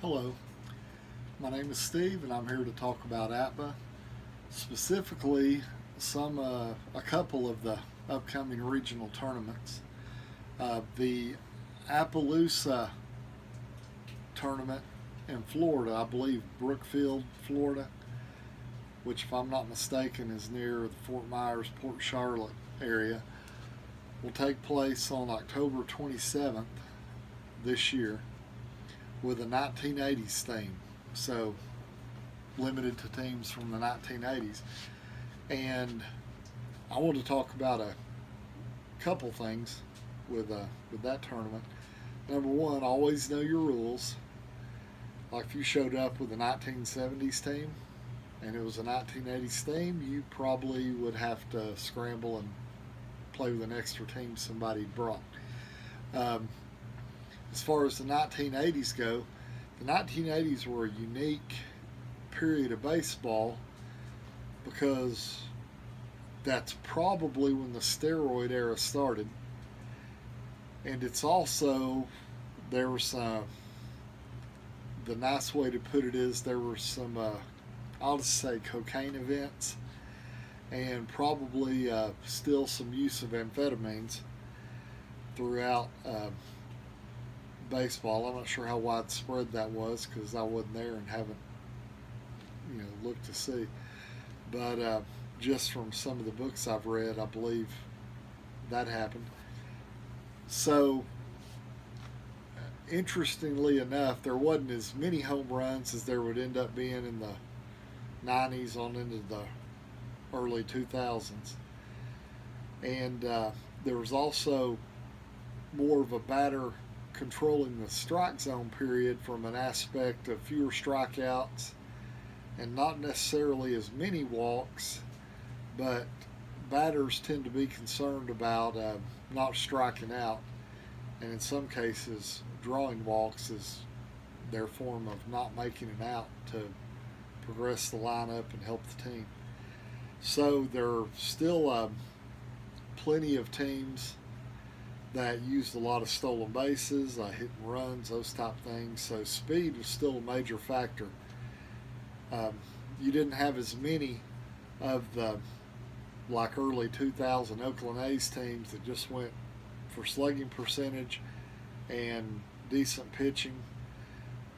Hello, my name is Steve and I'm here to talk about APBA, specifically a couple of the upcoming regional tournaments. The Appaloosa tournament in Florida, I believe Brookfield, Florida, which if I'm not mistaken is near the Fort Myers, Port Charlotte area, will take place on October 27th this year with a 1980s theme, so limited to teams from the 1980s. And I want to talk about a couple things with that tournament. Number one, always know your rules. Like if you showed up with a 1970s team and it was a 1980s theme, you probably would have to scramble and play with an extra team somebody brought. As far as the 1980s go, the 1980s were a unique period of baseball because that's probably when the steroid era started. And it's also, there were some, the nice way to put it is there were some, I'll just say cocaine events and probably still some use of amphetamines throughout baseball. I'm not sure how widespread that was because I wasn't there and haven't looked to see, but just from some of the books I've read, I believe that happened. So interestingly enough, there wasn't as many home runs as there would end up being in the 90s on into the early 2000s, and there was also more of a batter controlling the strike zone period from an aspect of fewer strikeouts and not necessarily as many walks, but batters tend to be concerned about not striking out, and in some cases drawing walks is their form of not making it out to progress the lineup and help the team. So there are still plenty of teams that used a lot of stolen bases, hit and runs, those type things. So speed was still a major factor. You didn't have as many of the early 2000 Oakland A's teams that just went for slugging percentage and decent pitching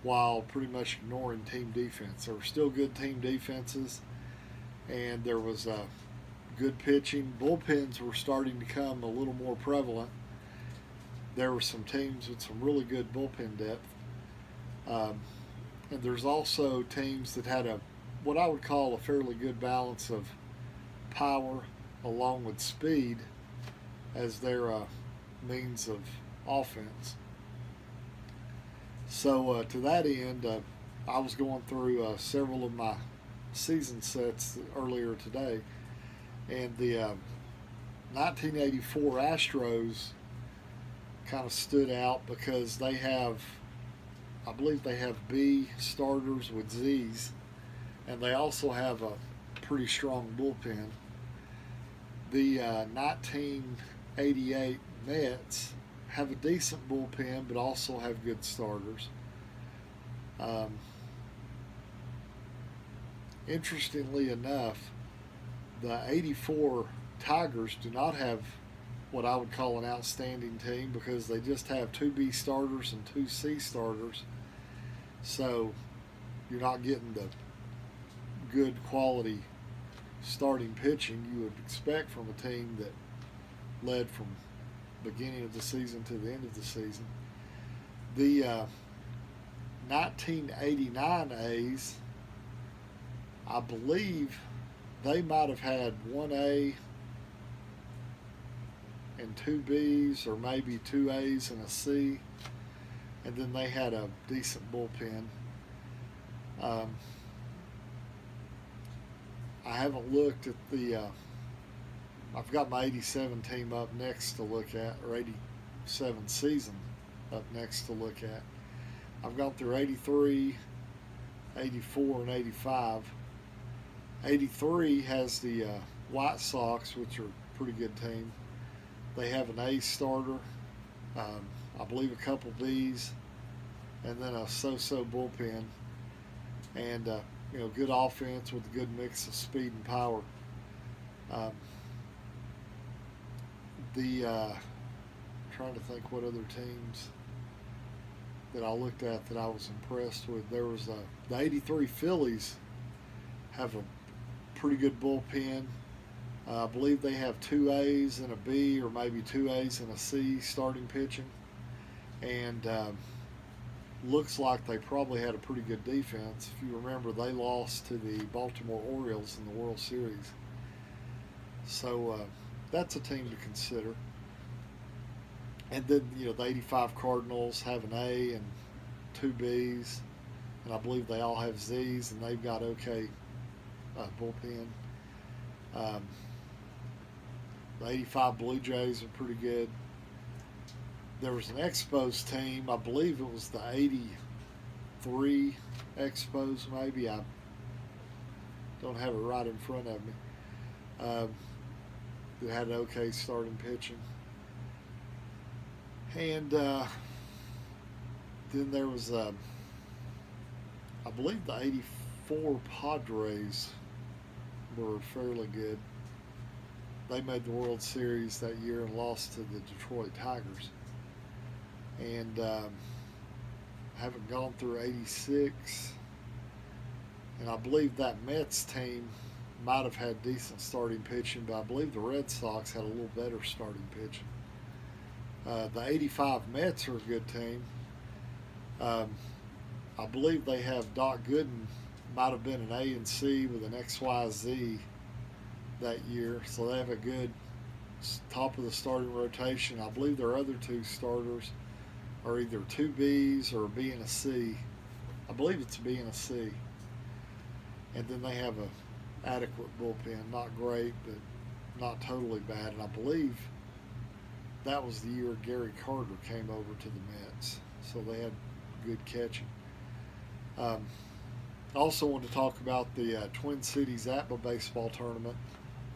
while pretty much ignoring team defense. There were still good team defenses and there was good pitching. Bullpens were starting to become a little more prevalent. There were some teams with some really good bullpen depth. And there's also teams that had what I would call a fairly good balance of power along with speed as their means of offense. So to that end, I was going through several of my season sets earlier today, and the 1984 Astros kind of stood out because they have, I believe they have B starters with Z's, and they also have a pretty strong bullpen. The 1988 Mets have a decent bullpen but also have good starters. Interestingly enough, the 84 Tigers do not have what I would call an outstanding team because they just have 2 B starters and 2 C starters. So you're not getting the good quality starting pitching you would expect from a team that led from beginning of the season to the end of the season. The 1989 A's, I believe they might have had 1A and 2 B's or maybe 2 A's and a C, and then they had a decent bullpen. I haven't looked at I've got my 87 team up next to look at, or 87 season up next to look at. I've gone through 83, 84, and 85. 83 has the White Sox, which are a pretty good team. They have an A starter, I believe a couple Bs, and then a so-so bullpen, and good offense with a good mix of speed and power. Um, trying to think what other teams that I looked at that I was impressed with. There was the 83 Phillies have a pretty good bullpen. I believe they have 2 A's and a B, or maybe 2 A's and a C starting pitching. And looks like they probably had a pretty good defense. If you remember, they lost to the Baltimore Orioles in the World Series. So that's a team to consider. And then, the 85 Cardinals have an A and 2 B's. And I believe they all have Z's, and they've got okay bullpen. The 85 Blue Jays are pretty good. There was an Expos team, I believe it was the 83 Expos, maybe. I don't have it right in front of me. That had an okay starting pitching. And then there was, I believe the 84 Padres were fairly good. They made the World Series that year and lost to the Detroit Tigers. And haven't gone through 86. And I believe that Mets team might have had decent starting pitching, but I believe the Red Sox had a little better starting pitching. The 85 Mets are a good team. I believe they have Doc Gooden, might have been an A and C with an XYZ that year, so they have a good top of the starting rotation. I believe their other 2 starters are either 2 B's or a B and a C. I believe it's a B and a C. And then they have a adequate bullpen, not great, but not totally bad. And I believe that was the year Gary Carter came over to the Mets, so they had good catching. I also want to talk about the Twin Cities APBA baseball tournament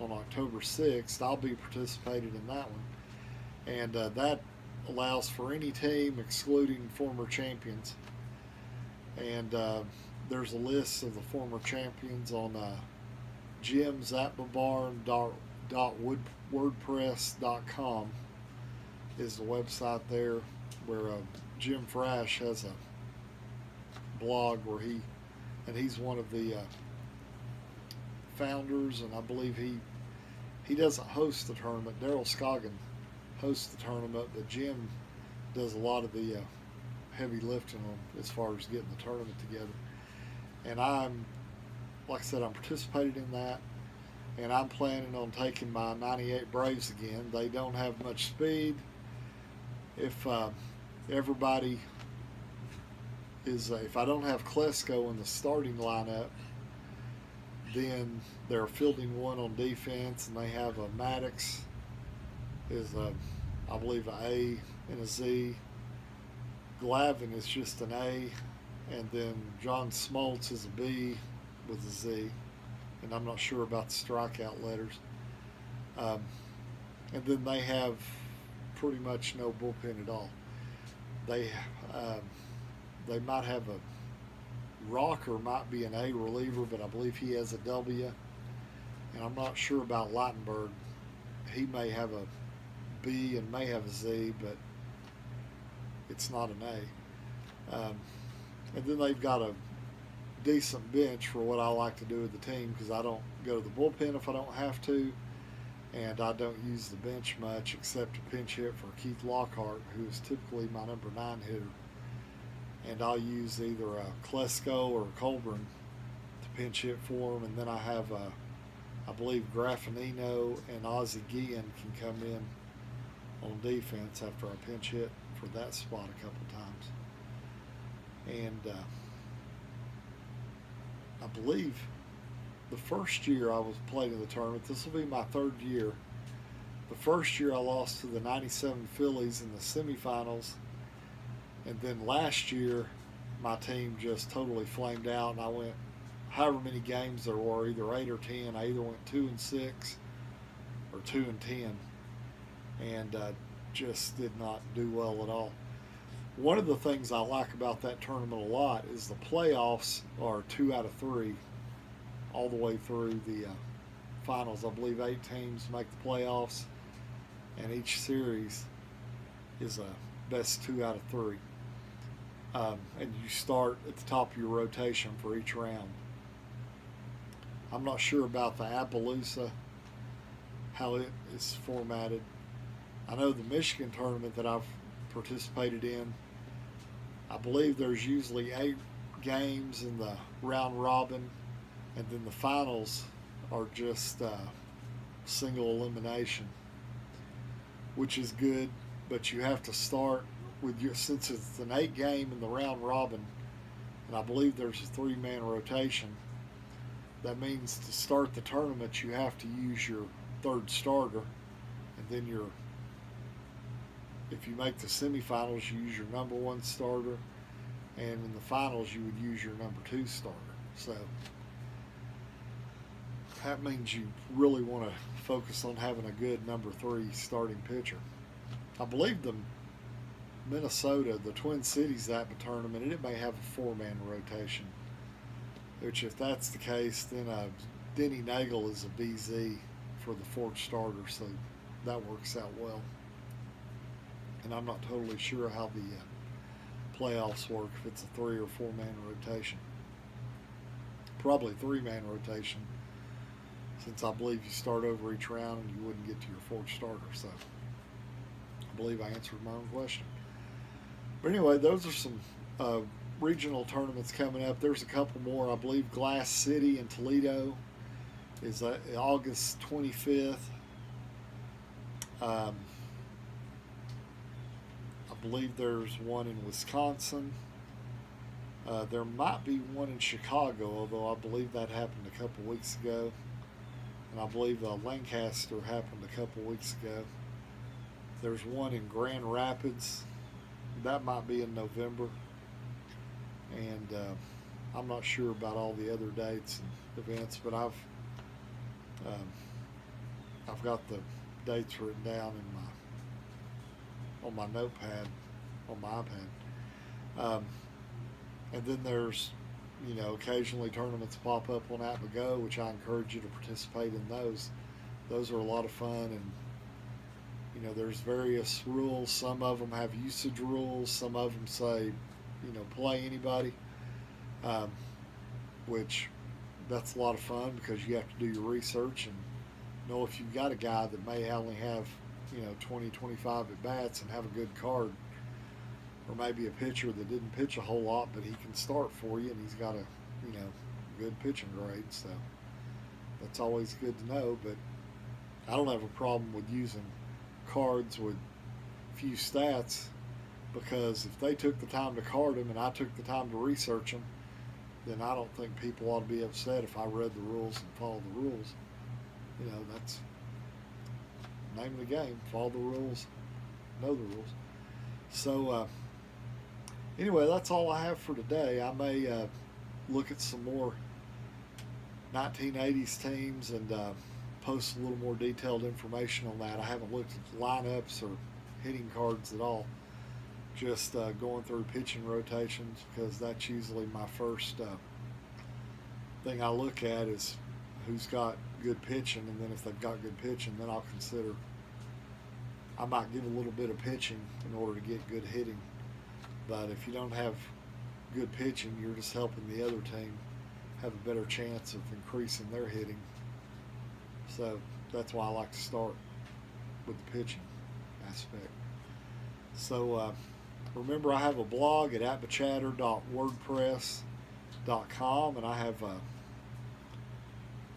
on October 6th. I'll be participating in that one, and that allows for any team excluding former champions. And there's a list of the former champions on Jim's APBAbarn.wordpress.com is the website there, where Jim Frash has a blog where he's one of the founders, and I believe he doesn't host the tournament. Daryl Scoggin hosts the tournament, but Jim does a lot of the heavy lifting on as far as getting the tournament together. And like I said, I'm participating in that, and I'm planning on taking my 98 Braves again. They don't have much speed. If everybody is, if I don't have Klesko in the starting lineup, then they're fielding one on defense, and they have a Maddox is I believe an A and a Z. Glavin is just an A, and then John Smoltz is a B with a Z, and I'm not sure about the strikeout letters. And then they have pretty much no bullpen at all. They might have a Rocker might be an A reliever, but I believe he has a W. And I'm not sure about Ligtenberg. He may have a B and may have a Z, but it's not an A. And then they've got a decent bench for what I like to do with the team, because I don't go to the bullpen if I don't have to, and I don't use the bench much except to pinch hit for Keith Lockhart, who is typically my number 9 hitter. And I'll use either a Klesko or a Colburn to pinch hit for him, and then I have I believe Graffinino and Ozzie Guillen can come in on defense after I pinch hit for that spot a couple times. And I believe the first year I was playing in the tournament, this will be my 3rd year. The first year I lost to the 97 Phillies in the semifinals, and then last year my team just totally flamed out, and I went however many games there were, either 8 or 10. I either went 2-6 or 2-10, and just did not do well at all. One of the things I like about that tournament a lot is the playoffs are 2 out of 3 all the way through the finals. I believe 8 teams make the playoffs, and each series is a best 2 out of 3. And you start at the top of your rotation for each round. I'm not sure about the Appaloosa, how it is formatted. I know the Michigan tournament that I've participated in, I believe there's usually 8 games in the round robin, and then the finals are just single elimination, which is good, but you have to start with your, since it's an 8 game in the round robin, and I believe there's a 3-man rotation. That means to start the tournament you have to use your 3rd starter, and then if you make the semifinals you use your number 1 starter, and in the finals you would use your number 2 starter. So that means you really want to focus on having a good number 3 starting pitcher. I believe the Minnesota, the Twin Cities APBA tournament, it may have a 4-man rotation, which if that's the case, then Denny Nagel is a BZ for the 4th starter, so that works out well. And I'm not totally sure how the playoffs work, if it's a 3 or 4-man rotation. Probably 3-man rotation, since I believe you start over each round and you wouldn't get to your 4th starter. So I believe I answered my own question. But anyway, those are some regional tournaments coming up. There's a couple more. I believe Glass City in Toledo is August 25th. I believe there's one in Wisconsin. There might be one in Chicago, although I believe that happened a couple weeks ago. And I believe Lancaster happened a couple weeks ago. There's one in Grand Rapids. That might be in November. And I'm not sure about all the other dates and events, but I've got the dates written down on my notepad, on my iPad. And then there's, occasionally tournaments pop up on APBA Go, which I encourage you to participate in those. Those are a lot of fun, and there's various rules. Some of them have usage rules. Some of them say, play anybody, which that's a lot of fun because you have to do your research and know if you've got a guy that may only have 20, 25 at bats and have a good card, or maybe a pitcher that didn't pitch a whole lot but he can start for you and he's got a good pitching grade. So that's always good to know. But I don't have a problem with using cards with few stats, because if they took the time to card them and I took the time to research them, then I don't think people ought to be upset if I read the rules and followed the rules. That's the name of the game. Follow the rules, know the rules. So anyway, that's all I have for today. I may look at some more 1980s teams and post a little more detailed information on that. I haven't looked at lineups or hitting cards at all. Just going through pitching rotations, because that's usually my first thing I look at is who's got good pitching, and then if they've got good pitching, then I'll consider, I might give a little bit of pitching in order to get good hitting. But if you don't have good pitching, you're just helping the other team have a better chance of increasing their hitting. So that's why I like to start with the pitching aspect. So remember, I have a blog at apbachatter.wordpress.com, and I have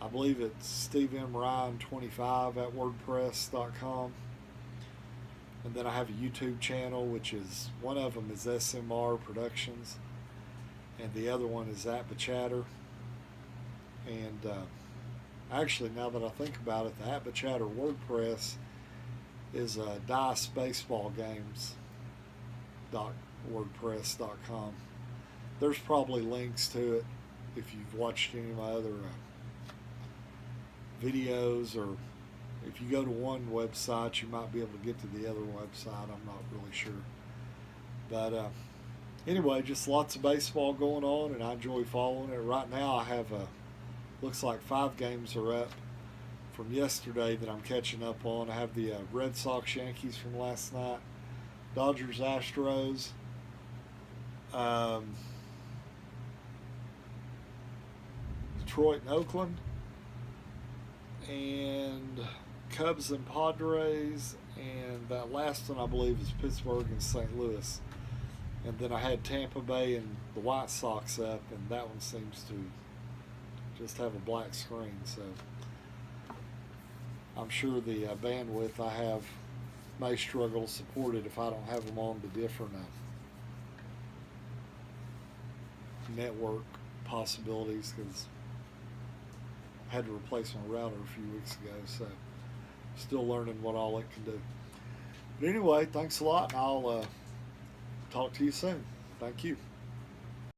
I believe it's stevemryan25 at wordpress.com. And then I have a YouTube channel, which is, one of them is SMR Productions, and the other one is APBA Chatter. And actually, now that I think about it, the APBA Chatter WordPress is Dice Baseball Games.wordpress.com. There's probably links to it if you've watched any of my other videos, or if you go to one website, you might be able to get to the other website. I'm not really sure. But anyway, just lots of baseball going on, and I enjoy following it. Right now, I have looks like 5 games are up from yesterday that I'm catching up on. I have the Red Sox Yankees from last night, Dodgers Astros, Detroit and Oakland, and Cubs and Padres, and that last one I believe is Pittsburgh and St. Louis. And then I had Tampa Bay and the White Sox up, and that one seems to just have a black screen. So I'm sure the bandwidth I have may struggle to support it if I don't have them on the different network possibilities, because I had to replace my router a few weeks ago, so still learning what all it can do. But anyway, thanks a lot, and I'll talk to you soon. Thank you.